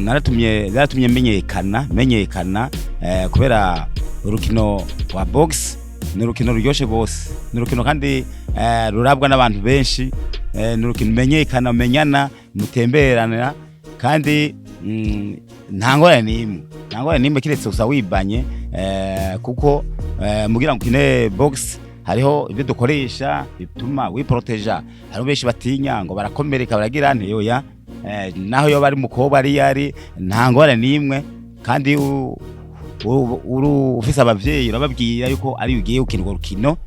naratumye menyekana kubera urukino wa box ni urukino ruryoshe gose, ni urukino kandi rurabwa n'abantu benshi, ni urukino menyana mutemberana kandi nta ngorane n'imwe kiretse usa wibanye, kuko mugira ngo ukine box hariho ibyo dukoresha bituma wiproteja. Hariho benshi batinya ngo barakomereka baragira nteyoya, naho yo bari mukobwa ari yari nta ngorane n'imwe, kandi ufise abavyeyi urababwira yuko ari ugiye gukina urwo rukino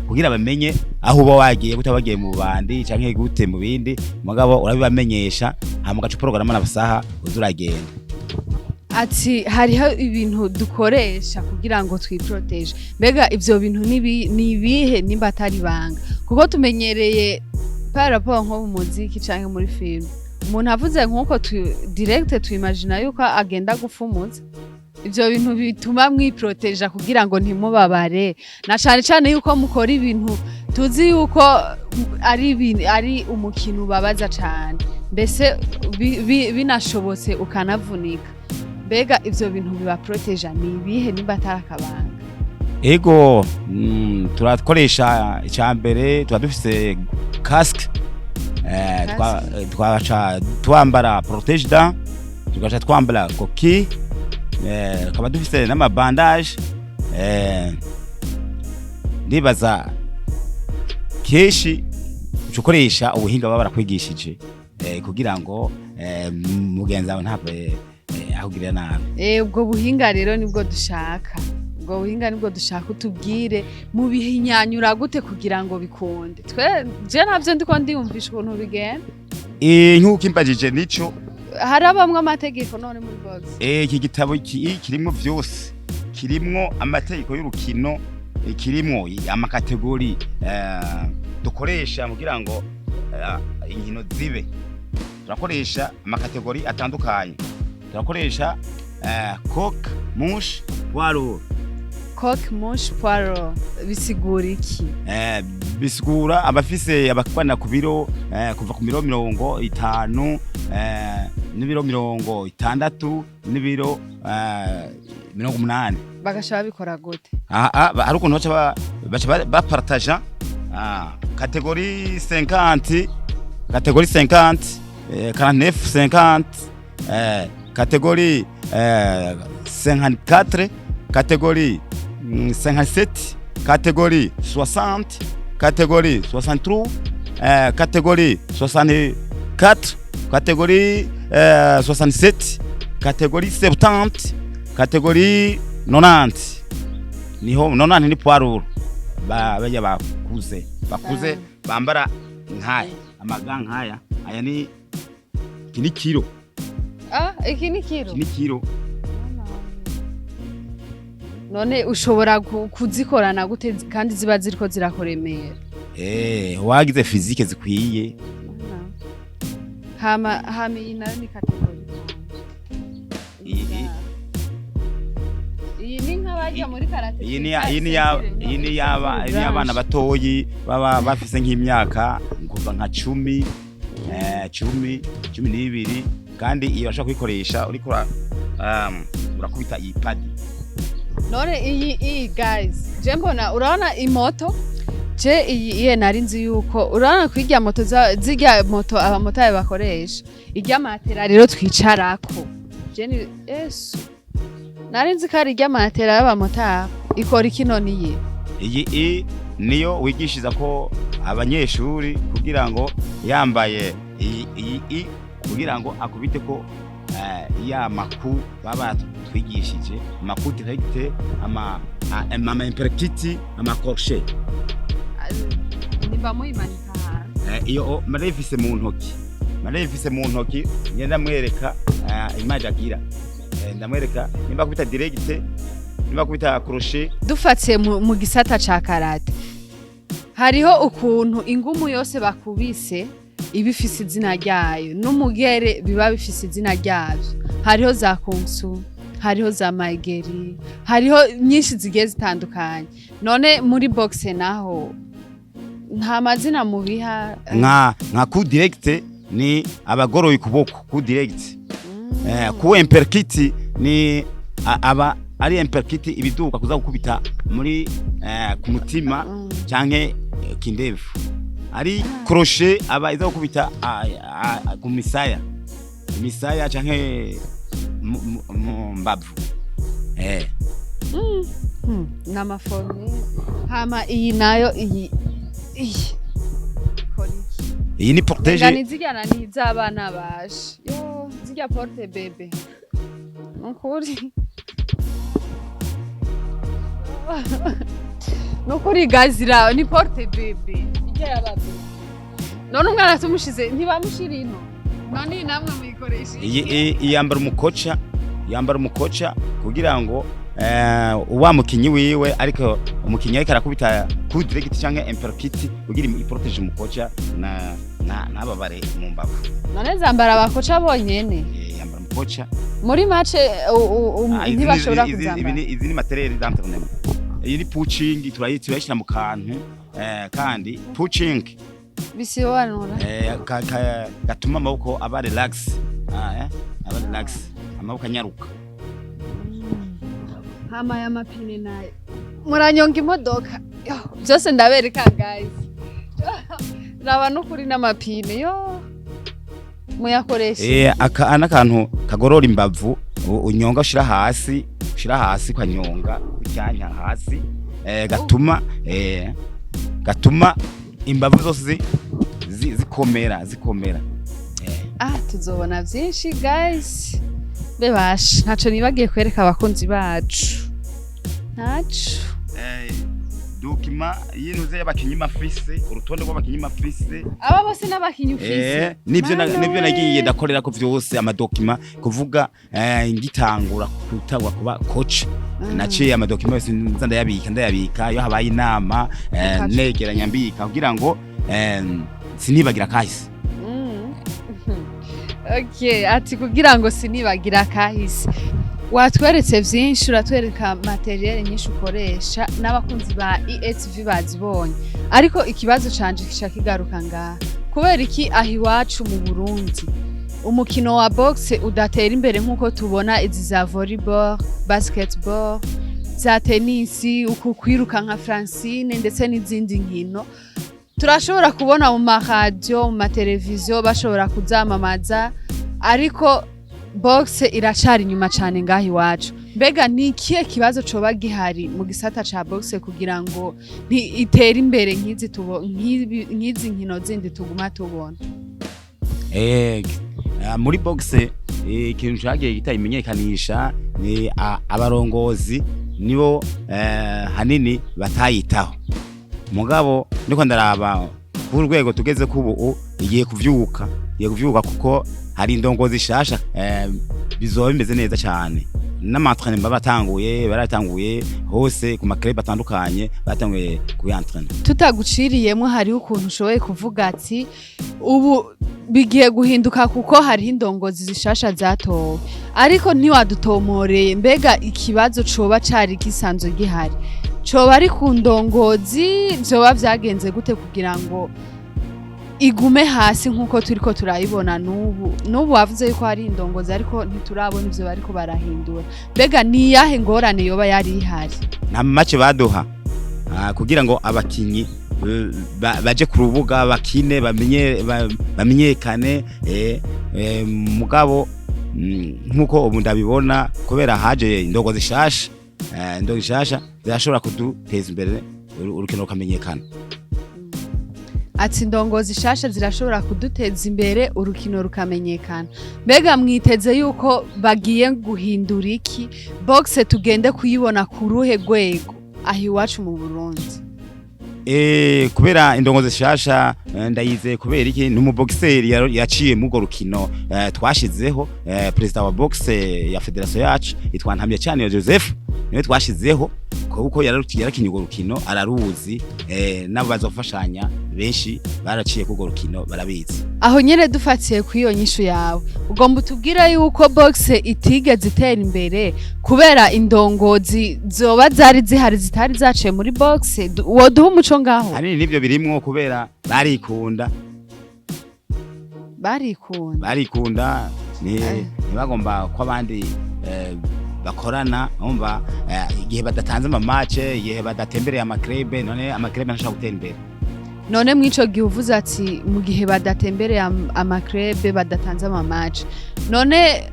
kugira bamenye aho uba wagiye gutabagiye mu bandi canke gute mu bindi, mugabo urabibamenyesha hama gacu porogaramu n'abasaha uzuragenda. Ati hariho ibintu dukoresha kugira ngo twiproteje, mbega ivyo bintu nibihe nimba atari banga? Kuko tumenyereye par rapport nko mu muziki canke muri film, umuntu avuze nkuko direct tuyimagina yuko agenda gufumuza. Ivyo bintu bituma mwiproteja kugira ngo ntimubabare, na cane yuko mukora ibintu tuzi yuko ari umukino ubabaza cane, mbese binashobotse ukanavunika. Mbega ivyo bintu biba proteja nibihe nimba atarakabanga? Ego turakoresha icambere, tuba dufise casque, twaca twambara protege dents, tugaca twambara coquille, kaba dufise n'amabandage. Ndibaza keshi ukoresha ubuhinga baba barakwigishije kugira ngo mugenzi wawe ntabwe ahugirira nabi. Ubwo buhinga rero nibwo dushaka, ubwo buhinga nibwo dushaka utubwire mu bihinyanyura gute kugira ngo bikunde. Je navyo ndiko ndiyumvisha ukuntu bigenda. Nkuko imbajije nico harabamwe amategeko none muri box. Iki gitabo kirimo vyose, kirimo amategeko y'urukino, kirimo amakategori dukoresha kugira ngo inkino zibe. Turakoresha amakategori atandukanye, turakoresha coq, mouche, poireau. Coq, mouche, poireau bisigura iki? Bisigura abafise abakwana ku biro kuva ku 50 n'ibiro 60 n'ibiro 80. Bagashaba bikora gute? Hari ukuntu baca bapartaja catégorie 50, catégorie 50, 49, 50, catégorie 54, catégorie 57, catégorie 60, catégorie 63, catégorie 64, catégorie 67, catégorie 70, catégorie 90. Niho 90 ni poireau. Baje bakuze bambara nkaya, amaga nkaya. Aya ni kilo. Iki ni kilo. Iki ni kilo. None ushobora kuzikorana gute kandi ziba ziriko zirakoremera? Wagize physique zikwiye. Hama iyi nayo ni category. Iyi ni nk'abajya muri karate. Iyi ni abana batoyi baba bafise nk'imyaka kuva nka 10, 12, kandi iyo bashaka kwikoresha uriko urakubita iyi pad. None iyi guys, je mbona urabona imoto, je iyi nari nzi yuko urabona kwirya moto zirya moto abamotari bakoresha, irya matera rero twicarako. Je ni nari nzi ko ari irya matera y'abamotari ikora iki none iyi? Iyi niyo wigishiza ko abanyeshuri kugira ngo yambaye iyi kugira ngo akubite ko ya maku baba twigishije, maku direct, ama imperkiti, ama crochet. Niba muyimanika hanze. Iyo marevise mu ntoki ngenda mwereka image agira. Ndamwereka nimba kubita direct, nimba kubita crochet. Dufatse mu gisata ca karate, hariho ukuntu ingumu yose bakubise ibifise izina ryayo, n'umugere biba bifise izina ryavyo. Hariho za kungsu, hariho za maigeri, hariho nyinshi zigiye zitandukanye. None muri boxe naho nta mazina mubiha? Nka coup direct ni abagoroye ukuboko ku direct ku imperkit ni aba ari imperkit ibiduka kuza gukubita muri ku mutima canke kindevu ari crochet aba iza gukubita ku misaya canke mu mbavu n'amaforme hama iyi nayo iyi iyi ni protege ngani zigana ni z'abana baje yo zirya porte bebe nukuri nukuri gazira ni porte bebe ijya yababe none umwana tumushize ntibamushira ino none namwe muyikoresha iyi yambara umukoca kugira ngo uwa mukinyi wiwe ariko umukinyi ariko arakubita ku direct canke imperkit kugira iprotege umukoca n'ababare mu mbavu. None zambara abakoca bonyene yambara umukoca muri match ntibashobora kuzambara izi ni materiel d'entraînement. Iyi ni pushing turayishira mu kantu kandi pushing bisibanura gatuma amaboko aba relax aba relax amaboko anyaruka. Hama ya mapine nayo muranyonga imodoka byose ndabereka guys raba nukuri n'amapine yo muyakoresha ana kantu kagorora imbavu unyonga ushira hasi kwanyonga ucyanya hasi gatuma imbavu zose zikomera tuzobona byinshi guys bebasha ntaco nibagiye kwereka abakunzi bacu ntaco dokima yinuze y'abakinyi mafise urutonde rw'abakinyi mafise aba bose n'abakinyi ufise nivyo nagiye ndakorera ko vyose amadokima kuvuga ngitangura kutagwa kuba coach naciye amadokima yose nza ndayabika iyo habaye inama negeranya mbika kugira ngo sinibagira kahise. Okay, ati kugira ngo sinibagira kahise watweretse vyinshi uratwereka materiel nyinshi ukoresha n'abakunzi ba ESV bazibonye ariko ikibazo canje kica kigaruka ngaha kubera iki ahi wacu mu Burundi umukino wa boxe udatera imbere nkuko tubona izi za volleyball basketball za tennis uku kwiruka nka Francine ndetse n'izindi nkino turashobora kubona mu radio mu mateleviziyo bashobora kuzamamaza ariko boxe iracari nyuma cyane ngahi wacu mbega ni ikihe kibazo coba gihari mu gisata ca boxe kugira ngo itere imbere nk'izi nkino zindi tuguma tubona muri boxe ikintu cagiye gitayimenyekanisha ni abarongozi nibo hanini batayitaho mugabo ndiko ndaraba ku rwego tugeze kubu igiye kuvyuka kuko hari indongozi shasha bizoba bimeze neza cyane n'amaentraînement baratanguye hose ku maklub atandukanye batanguye kuyantraîna. Tutaguciriyemo hari ukuntu ushoboye kuvuga ati ubu bigiye guhinduka kuko hari indongozi zishasha zatowe ariko ntiwadutomoreye mbega ikibazo coba cari gisanzwe gihari coba ari ku ndongozi vyoba vyagenze gute kugira ngo igume hasi nkuko turiko turayibona nubu wavuze yuko hari indongozi ariko ntiturabona ivyo bariko barahindura mbega ni yahe ngorane yoba yari ihari na match baduha kugira ngo abakinyi baje ku rubuga bakine bamenyekane mugabo nkuko ubu ndabibona kubera haje indongozi shasha zashobora kuduteza imbere urukino rukamenyekana. Ati indongozi shasha zirashobora kuduteza imbere urukino rukamenyekana mbega mwiteze yuko bagiye guhindura iki boxe tugende kuyibona ku ruhe rwego ahi wacu mu Burundi kubera indongozi shasha ndayize kubera iki n'umuboxer yaciye mu rukino twashizeho president wa boxe ya federation yacu itwantamye cyane Joseph niwe twashizeho kuko yarakinye urwo rukino araruzi n'abazofashanya benshi baraciye ku rukino barabizi. Aho nyene dufatiye ku iyo nyishu yawe ugomba utubwira yuko boxe itigeze itera imbere kubera indongozi zoba zari zihari zitari zaciye muri boxe woduha umuco ngaho hari nivyo birimwo kubera barikunda barikunda ntibagomba ko abandi bakorana umva igihe badatanze amamatche igihe badatembereye amakrebe none amakrebe ntashaka gutera imbere none mwico gihe uvuze ati mu gihe badatembereye amakrebe badatanze amamatche none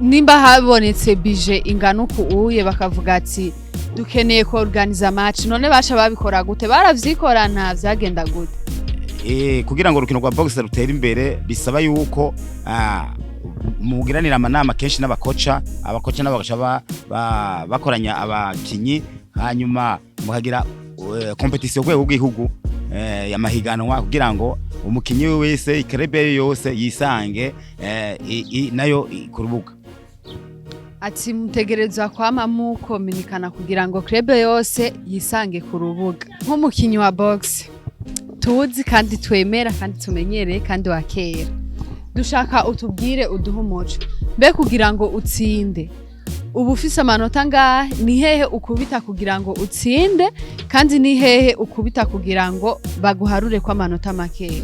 nimba habonetse bije ingana uku uye bakavuga ati dukeneye ko organiza match none basha babikora gute baravyikorana vyagenda gute kugira ngo urukino rwa boxe rutera imbere bisaba yuko mugiranira amanama kenshi n'abakoca n'abagaca bakoranya abakinyi hanyuma mukagira competition kwego bw'ihugu yamahiganwa kugira ngo umukinyi wese ikrebe yose yisange nayo ku rubuga ati mutegerezwa kwama mukominikana kugira ngo krebe yose yisange ku rubuga nk'umukinyi wa boxe tuzi kandi twemera kandi tumenyereye kandi wakera dushaka utubwire uduhe umuco mbe kugira ngo utsinde ubu ufise amanota ngahe ni hehe ukubita kugira ngo utsinde kandi ni hehe ukubita kugira ngo baguharure kwa amanota makeya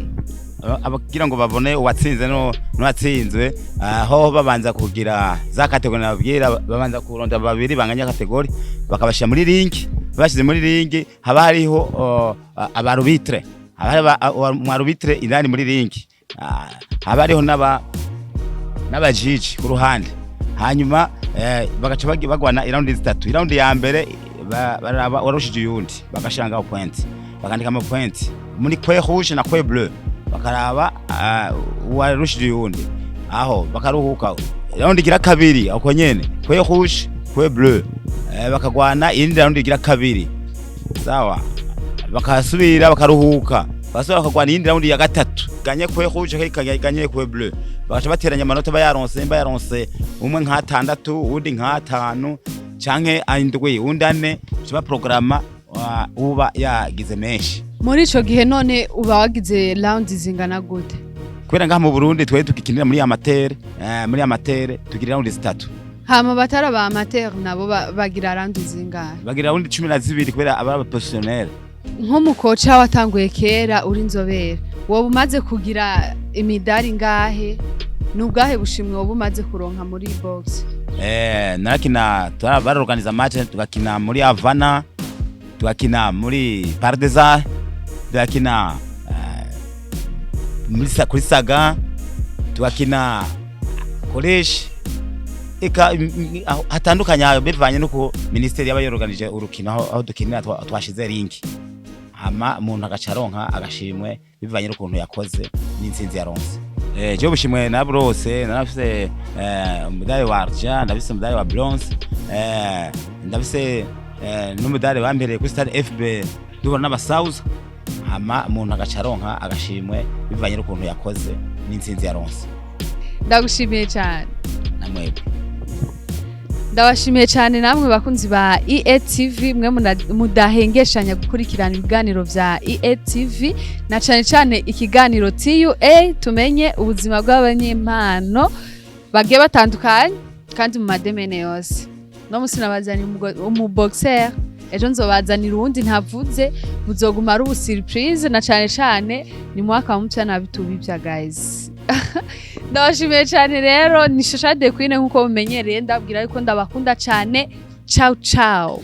abagira ngo babone uwatsinze n'uwatsinzwe aho babanza kugira za kategori nababwira babanza kuronda babiri banganya kategori bakabashira muri ring bashize muri ring haba hariho abarubitre abarubitre indani muri ring haba hariho n'abajiji ku ruhande hanyuma bagaca bagwana iraundi zitatu iraundi ya mbere baraba warushije yundi bagashanga point bakandika ama point muri kwe rouge na kwe bleu bakaraba warushije yundi aho bakaruhuka iraundi gira kabiri uko nyene kwe rouge kwe bleu bakagwana indi raundi gira kabiri sawa bakasubira bakaruhuka basubira bakagwana indi raundi ya gatatu ganye kwe rouge ganye kwe bleu bagaca bateranya amanota bayaronse umwe nka 6 undi nka 5 canke indwi undi 4 kiba programa uba yagize menshi muri ico gihe none uba wagize round zingana gute kwera ngaha mu Burundi twe tukikinira muri amateur tugira round 3 hama batara ba amateur nabo bagira round zingahe bagira round 12 kwera aba professionnel nk'umukoca watanguye kera uri nzobere wowe umaze kugira imidari ngahe n'ubwahe bushimwe wowe umaze kuronka muri box narakina baraorganiza match tugakina muri Havana tugakina muri Pardeza tugakina muri kuri Saga tugakina college hatandukanye bivanye nuko ministeri yabayorganije urukino aho dukinira twashize ring hama umuntu agacaronka agashimwe bivanye n'ukuntu yakoze n'insinzi yaronse je bushimwe na brose narafise umudari wa argent ndafise umudari wa bronze ndafise n'umudari wambereye kuri Stade FB duhura n'abasauza hama umuntu agacaronka agashimwe bivanye n'ukuntu yakoze n'insinzi yaronse ndagushimiye cyane namwebwe ndabashimiye cyane namwe bakunzi ba EATV mwe mudahengeshanya gukurikirana ibiganiro vya EATV na cyane ikiganiro TUA tumenye ubuzima bw'abanyempano bagiye batandukanye kandi mu mademene yose no musi nabazani umuboxer ejo nzobazanira uwundi ntavuze muzoguma ari ubu surprise na cyane ni mwaka mumpya nabitubibya guys ndabashimiye cyane rero ni Shasha de Queen nkuko mumenyereye ndabwira yuko ndabakunda cyane ciao